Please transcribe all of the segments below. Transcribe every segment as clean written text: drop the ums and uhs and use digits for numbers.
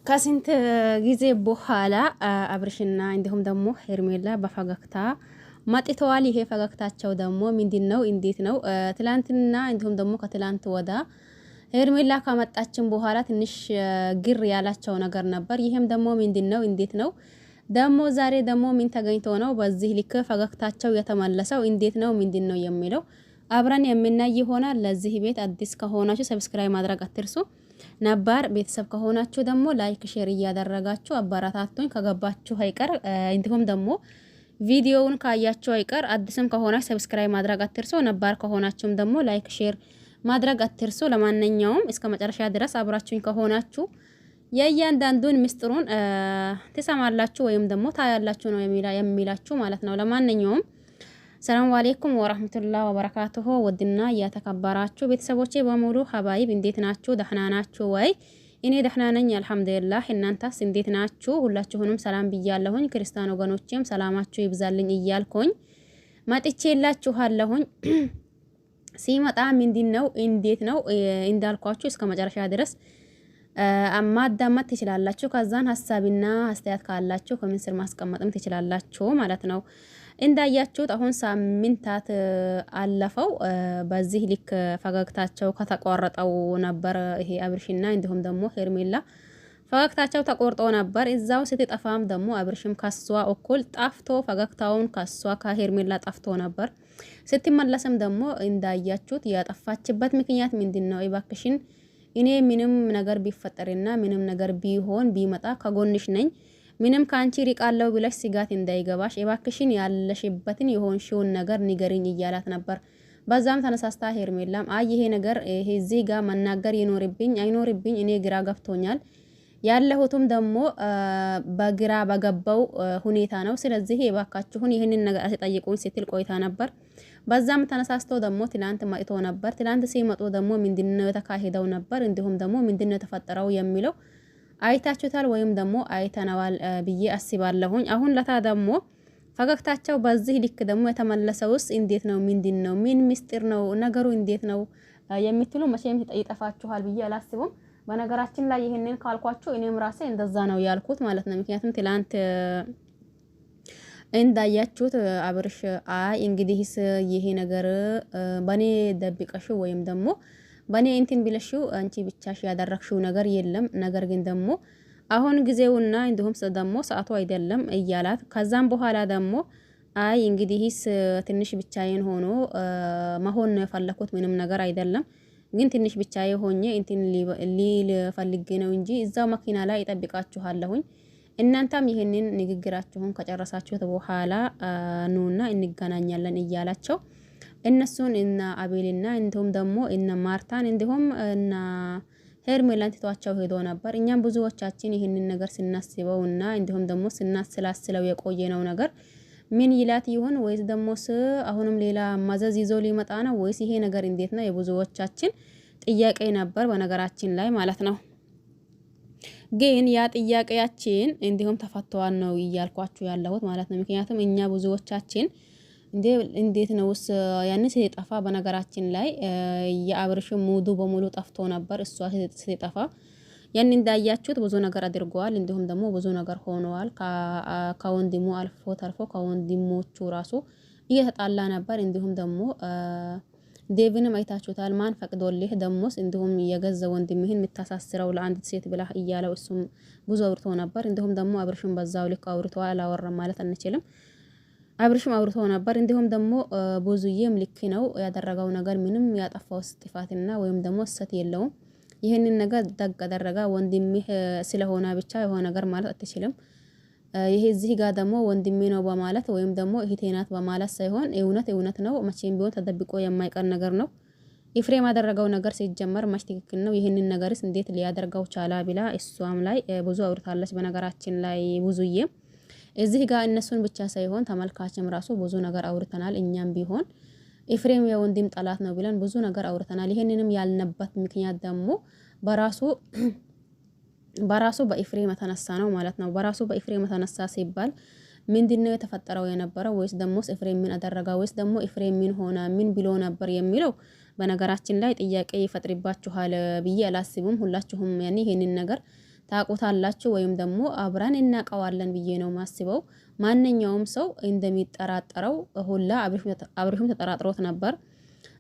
ከስንት ጊዜ በኋላ አብርሽና እንዲሁም ደግሞ ሄርሜላ በፈገግታ መጥተዋል። ይሄ ፈገግታቸው ደግሞ ምንድነው? እንዴት ነው? ትላንትና እንዲሁም ደግሞ ከትላንት ወዳ ሄርሜላ ከመጣችን በኋላ ትንሽ ግር ያላቸው ነገር ነበር። ይሄም ደግሞ ምንድነው? እንዴት ነው ደግሞ ዛሬ ደግሞ ምን ተገኝቶ ነው በዚህ ልክ ፈገግታቸው የተመለሰው? እንዴት ነው? ምንድነው የሚለው አብረን የምናይ ይሆናል። ለዚህ ቤት አዲስ ከሆናችሁ ሰብስክራይብ ማድረግ አትርሱ። ነባር ቤተሰብ ከሆናችሁ ደግሞ ላይክ ሼር እያደረጋችሁ አባራታቱኝ። ከገባችሁ አይቀር እንዲሁም ደግሞ ቪዲዮውን ካያችሁ አይቀር አዲስም ከሆናችሁ ሰብስክራይብ ማድረግ አትርሱ። ነባር ከሆናችሁም ደግሞ ላይክ ሼር ማድረግ አትርሱ። ለማንኛውም እስከ መጨረሻ ድረስ አብራችሁኝ ከሆናችሁ የእያንዳንዱን ምስጢሩን ትሰማላችሁ ወይም ደግሞ ታያላችሁ ነው የሚላችሁ ማለት ነው። ለማንኛውም ሰላም አለይኩም ወራህመቱላሂ ወበረካቱሁ። ወድና ያተከበራችሁ ቤተሰቦቼ በሙሉ ሀባይብ እንዴት ናችሁ? ደህና ናችሁ ወይ? እኔ ደህና ነኝ አልሐምዱሊላህ። እናንተስ እንዴት ናችሁ? ሁላችሁንም ሰላም ብያለሁኝ። ክርስቲያን ወገኖቼም ሰላማችሁ ይብዛልኝ እያልኩኝ መጥቼላችኋለሁኝ። ሲመጣ ምንድነው እንዴት ነው እንዳልኳችሁ እስከ መጨረሻ ድረስ ማዳመጥ ትችላላችሁ። ከዛን ሀሳብና አስተያየት ካላችሁ ኮሜንት ስር ማስቀመጥም ትችላላችሁ ማለት ነው። እንዳያችሁት አሁን ሳምንታት አለፈው። በዚህ ልክ ፈገግታቸው ከተቆረጠው ነበር። ይሄ አብርሽና እንዲሁም ደግሞ ሄርሜላ ፈገግታቸው ተቆርጦ ነበር። እዛው ስትጠፋም ደግሞ አብርሽም ከሷ እኩል ጠፍቶ ፈገግታውን ከሷ ከሄርሜላ ጠፍቶ ነበር። ስትመለስም ደግሞ እንዳያችሁት ያጠፋችበት ምክንያት ምንድነው? እባክሽን እኔ ምንም ነገር ቢፈጠርና ምንም ነገር ቢሆን ቢመጣ ከጎንሽ ነኝ፣ ምንም ካንቺ ሪቃለው ብለሽ ስጋት እንዳይገባሽ እባክሽን ያለሽበትን የሆንሽውን ነገር ንገሪኝ እያላት ነበር። በዛም ተነሳስታ ሄርሜላም አይ ይሄ ነገር እዚህ ጋር መናገር ይኖርብኝ አይኖርብኝ እኔ ግራ ገብቶኛል፣ ያለሁትም ደግሞ በግራ በገባው ሁኔታ ነው። ስለዚህ እባካችሁን ይሄንን ነገር አትጠይቁኝ ስትል ቆይታ ነበር። በዛም ተነሳስተው ደግሞ ትላንት መጥቶ ነበር። ትላንት ሲመጡ ደግሞ ምንድነው የተካሄደው ነበር እንዲሁም ደግሞ ምንድነው የተፈጠረው የሚለው አይታችሁታል ወይም ደግሞ አይተናዋል ብዬ አስባለሁኝ። አሁን ለታ ደግሞ ፈገግታቸው በዚህ ልክ ደግሞ የተመለሰውስ እንዴት ነው? ምንድነው? ምን ምስጢር ነው ነገሩ? እንዴት ነው የምትሉ መቼም ይጠፋችኋል ብዬ አላስብም። በነገራችን ላይ ይሄንን ካልኳችሁ እኔም ራሴ እንደዛ ነው ያልኩት ማለት ነው። ምክንያቱም ትላንት እንዳያችሁት አብርሽ አይ እንግዲህስ ይሄ ነገር በኔ ደብቀሽው ወይም ደግሞ በኔ እንትን ብለሽው አንቺ ብቻሽ ያደረግሽው ነገር የለም፣ ነገር ግን ደግሞ አሁን ጊዜውና እንዲሁም ደግሞ ሰዓቱ አይደለም እያላት ከዛም በኋላ ደግሞ አይ እንግዲህስ ትንሽ ብቻዬን ሆኖ መሆን ነው የፈለኩት፣ ምንም ነገር አይደለም ግን ትንሽ ብቻዬ ሆኜ እንትን ሊል ፈልጌ ነው እንጂ እዛው መኪና ላይ እጠብቃችኋለሁኝ። እናንተም ይሄንን ንግግራችሁን ከጨረሳችሁት በኋላ ኑና እንገናኛለን እያላቸው እነሱን እና አቤልና እንዲሁም ደግሞ እነ ማርታን እንዲሁም እና ሄርሜላን ትቷቸው ሄዶ ነበር። እኛም ብዙዎቻችን ይሄንን ነገር ስናስበውና እንዲሁም ደግሞ ስናስላስለው የቆየነው ነገር ምን ይላት ይሆን? ወይስ ደሞስ አሁንም ሌላ ማዘዝ ይዞ ሊመጣ ነው ወይስ ይሄ ነገር እንዴት ነው? የብዙዎቻችን ጥያቄ ነበር በነገራችን ላይ ማለት ነው። ግን ያ ጥያቄያችን እንዲሁም ተፈቷል ነው እያልኳችሁ ያለሁት ማለት ነው። ምክንያቱም እኛ ብዙዎቻችን እንዴት ነውስ ያን ሲጠፋ በነገራችን ላይ የአብርሽ ሙዱ በሙሉ ጠፍቶ ነበር። እሷ ሲጠፋ ያን እንዳያችሁት ብዙ ነገር አድርገዋል፣ እንዲሁም ደግሞ ብዙ ነገር ሆነዋል። ከወንድሙ አልፎ ተርፎ ከወንድሞቹ ራሱ እየተጣላ ነበር። እንዲሁም ደግሞ ዴቪንም አይታችሁታል። ማን ፈቅዶልህ ደሞስ እንዲሁም የገዛ ወንድምህን የምታሳስረው ለአንድ ሴት ብላ እያለው እሱም ብዙ አውርቶ ነበር። እንዲሁም ደግሞ አብርሽም በዛው ልክ አውርቷል። አላወራም ማለት አንችልም። አብርሽም አውርቶ ነበር። እንዲሁም ደግሞ ብዙዬም ልክ ነው ያደረገው ነገር ምንም ያጠፋው ጥፋትና ወይም ደግሞ ሰት የለውም። ይሄንን ነገር ደግ አደረጋ ወንድምህ ስለሆነ ብቻ የሆነ ነገር ማለት አትችልም። ይሄ እዚህ ጋር ደግሞ ወንድሜ ነው በማለት ወይም ደግሞ እህቴ ናት በማለት ሳይሆን እውነት ነው። መቼም ቢሆን ተደብቆ የማይቀር ነገር ነው። ኤፍሬም ያደረገው ነገር ሲጀመር ማሽ ትክክል ነው። ይሄንን ነገርስ እንዴት ሊያደርገው ቻላ ብላ እሷም ላይ ብዙ አውርታለች። በነገራችን ላይ ብዙዬ እዚህ ጋር እነሱን ብቻ ሳይሆን ተመልካችም ራሱ ብዙ ነገር አውርተናል። እኛም ቢሆን ኤፍሬም የወንድም ጠላት ነው ብለን ብዙ ነገር አውርተናል። ይሄንንም ያልነበት ምክንያት ደግሞ በራሱ በኤፍሬም የተነሳ ነው ማለት ነው። በራሱ በኤፍሬም የተነሳ ሲባል ምንድነው የተፈጠረው የነበረው? ወይስ ደግሞ ኤፍሬም ምን አደረጋ? ወይስ ደግሞ ኤፍሬም ምን ሆነ? ምን ብሎ ነበር የሚለው በነገራችን ላይ ጥያቄ ይፈጥርባችኋል ብዬ አላስብም። ሁላችሁም ያኔ ይሄንን ነገር ታቁታላችሁ ወይም ደግሞ አብረን እናቀዋለን ብዬ ነው ማስበው። ማንኛውም ሰው እንደሚጠራጠረው ሁላ አብርሽም ተጠራጥሮት ነበር።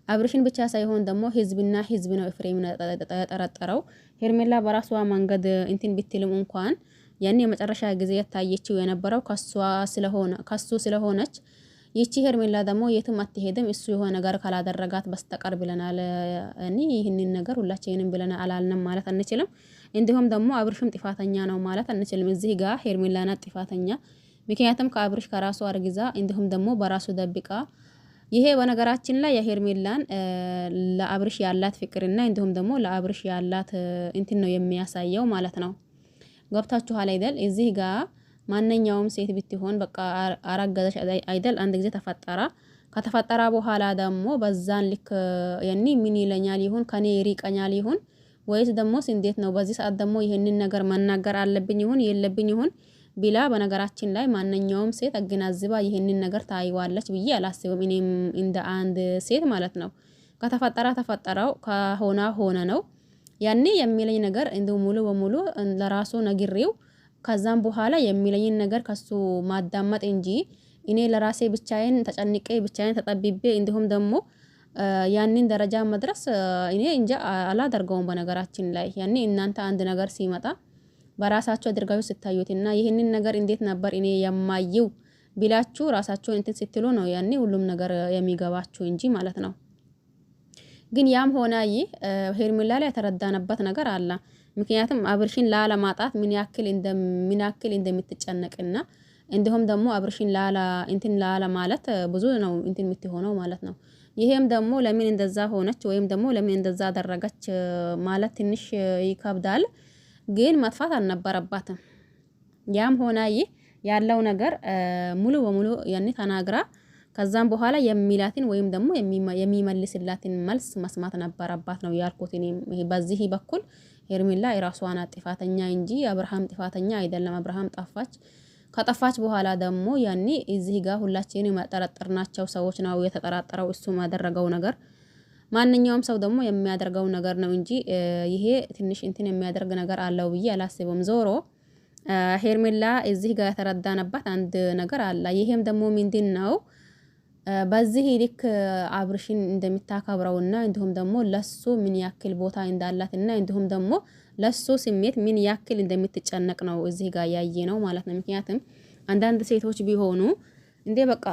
አብርሽን ብቻ ሳይሆን ደግሞ ህዝብና ህዝብ ነው ኤፍሬም ተጠረጠረው። ሄርሜላ በራሷ መንገድ እንትን ብትልም እንኳን ያኔ የመጨረሻ ጊዜ የታየችው የነበረው ከሱ ስለሆነች ይቺ ሄርሜላ ደግሞ የትም አትሄድም እሱ የሆነ ነገር ካላደረጋት በስተቀር ብለናል። እኔ ይህንን ነገር ሁላችንም ብለናል አላልንም ማለት አንችልም። እንዲሁም ደግሞ አብርሽም ጥፋተኛ ነው ማለት አንችልም። እዚህ ጋር ሄርሜላ ናት ጥፋተኛ። ምክንያቱም ከአብርሽ ከራሱ አርግዛ እንዲሁም ደግሞ በራሱ ደብቃ ይሄ በነገራችን ላይ የሄርሜላን ለአብርሽ ያላት ፍቅርና እንዲሁም ደግሞ ለአብርሽ ያላት እንትን ነው የሚያሳየው ማለት ነው። ገብታችኋል አይደል? እዚህ ጋር ማንኛውም ሴት ብትሆን በቃ አረገዘሽ አይደል? አንድ ጊዜ ተፈጠራ። ከተፈጠራ በኋላ ደግሞ በዛን ልክ ያኒ ምን ይለኛል ይሁን ከኔ ይሪቀኛል ይሁን ወይስ ደግሞ እንዴት ነው በዚህ ሰዓት ደግሞ ይሄንን ነገር መናገር አለብኝ ይሁን የለብኝ ይሁን ቢላ በነገራችን ላይ ማንኛውም ሴት አገናዝባ ይሄንን ነገር ታይዋለች ብዬ አላስብም። እኔም እንደ አንድ ሴት ማለት ነው ተፈጠረው ሆነ ነው ያኔ የሚለኝ ነገር እንደው ሙሉ በሙሉ ለራሱ ነግሬው ከዛም በኋላ የሚለኝን ነገር ከሱ ማዳመጥ እንጂ እኔ ለራሴ ብቻዬን ተጨንቄ ብቻዬን ተጠብቤ እንዲሁም ደግሞ ያንን ደረጃ መድረስ እኔ እንጃ አላደርገውም። በነገራችን ላይ ያኔ እናንተ አንድ ነገር ሲመጣ በራሳችሁ አድርጋችሁ ስታዩትና ይሄንን ነገር እንዴት ነበር እኔ የማየው ቢላችሁ ራሳችሁን እንትን ስትሉ ነው ያኔ ሁሉም ነገር የሚገባችሁ እንጂ ማለት ነው። ግን ያም ሆነ ይህ ሄርሜላ ላይ የተረዳነበት ነገር አለ። ምክንያቱም አብርሽን ላለማጣት ምን ያክል እንደምትጨነቅና እንዲሁም ደግሞ አብርሽን ላላ ማለት ብዙ ነው እንትን የምትሆነው ማለት ነው። ይሄም ደግሞ ለምን እንደዛ ሆነች ወይም ደግሞ ለምን እንደዛ አደረገች ማለት ትንሽ ይከብዳል። ግን መጥፋት አልነበረባትም። ያም ሆነ ይህ ያለው ነገር ሙሉ በሙሉ ያኔ ተናግራ ከዛም በኋላ የሚላትን ወይም ደግሞ የሚመልስላትን መልስ መስማት ነበረባት ነው ያልኩት። እኔ በዚህ በኩል ሄርሜላ የራሷን ጥፋተኛ እንጂ አብርሃም ጥፋተኛ አይደለም። አብርሃም ከጠፋች በኋላ ደግሞ ያኔ እዚህ ጋር ሁላችንም የማጠረጥርናቸው ሰዎች ነው የተጠራጠረው እሱ ያደረገው ነገር ማንኛውም ሰው ደግሞ የሚያደርገው ነገር ነው እንጂ ይሄ ትንሽ እንትን የሚያደርግ ነገር አለው ብዬ አላስብም። ዞሮ ሄርሜላ እዚህ ጋር የተረዳነባት አንድ ነገር አለ። ይሄም ደግሞ ምንድነው በዚህ ልክ አብርሽን እንደምታከብረውና እንዲሁም ደግሞ ለሱ ምን ያክል ቦታ እንዳላትና እንዲሁም ደግሞ ለሱ ስሜት ምን ያክል እንደምትጨነቅ ነው እዚህ ጋር ያየ ነው ማለት ነው። ምክንያቱም አንዳንድ ሴቶች ቢሆኑ እንዴ በቃ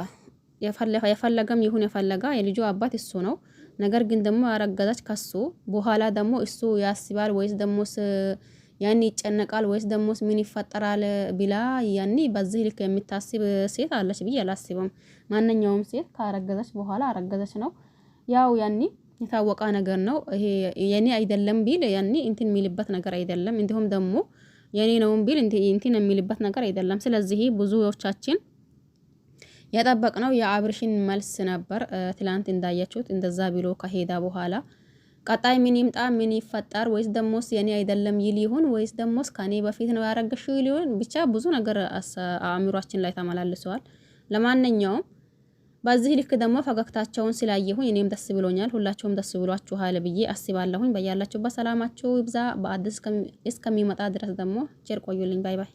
የፈለገም ይሁን የፈለጋ የልጁ አባት እሱ ነው። ነገር ግን ደግሞ አረገዛች ከሱ በኋላ ደግሞ እሱ ያስባል ወይስ ደግሞ ያኔ ይጨነቃል ወይስ ደግሞ ምን ይፈጠራል ቢላ ያኔ በዚህ ልክ የምታስብ ሴት አለች ብዬ አላስብም። ማንኛውም ሴት ካረገዘች በኋላ አረገዘች ነው ያው ያኔ የታወቀ ነገር ነው። ይሄ የኔ አይደለም ቢል ያኔ እንትን የሚልበት ነገር አይደለም። እንዲሁም ደግሞ የኔ ነው ቢል እንትን የሚልበት ነገር አይደለም። ስለዚህ ብዙዎቻችን የጠበቅነው የአብርሽን መልስ ነበር። ትላንት እንዳያችሁት እንደዛ ብሎ ከሄዳ በኋላ ቀጣይ ምን ይምጣ ምን ይፈጠር ወይስ ደሞስ የኔ አይደለም ይል ይሁን ወይስ ደሞስ ከኔ በፊት ነው ያረገሽው ይል ይሁን ብቻ ብዙ ነገር አእምሯችን ላይ ተመላልሰዋል። ለማንኛውም በዚህ ልክ ደግሞ ፈገግታቸውን ስላየሁኝ እኔም ደስ ብሎኛል። ሁላችሁም ደስ ብሏችኋል ብዬ አስባለሁኝ። በያላችሁበት ሰላማችሁ ይብዛ። በአዲስ እስከሚመጣ ድረስ ደግሞ ቸር ቆዩልኝ። ባይ ባይ።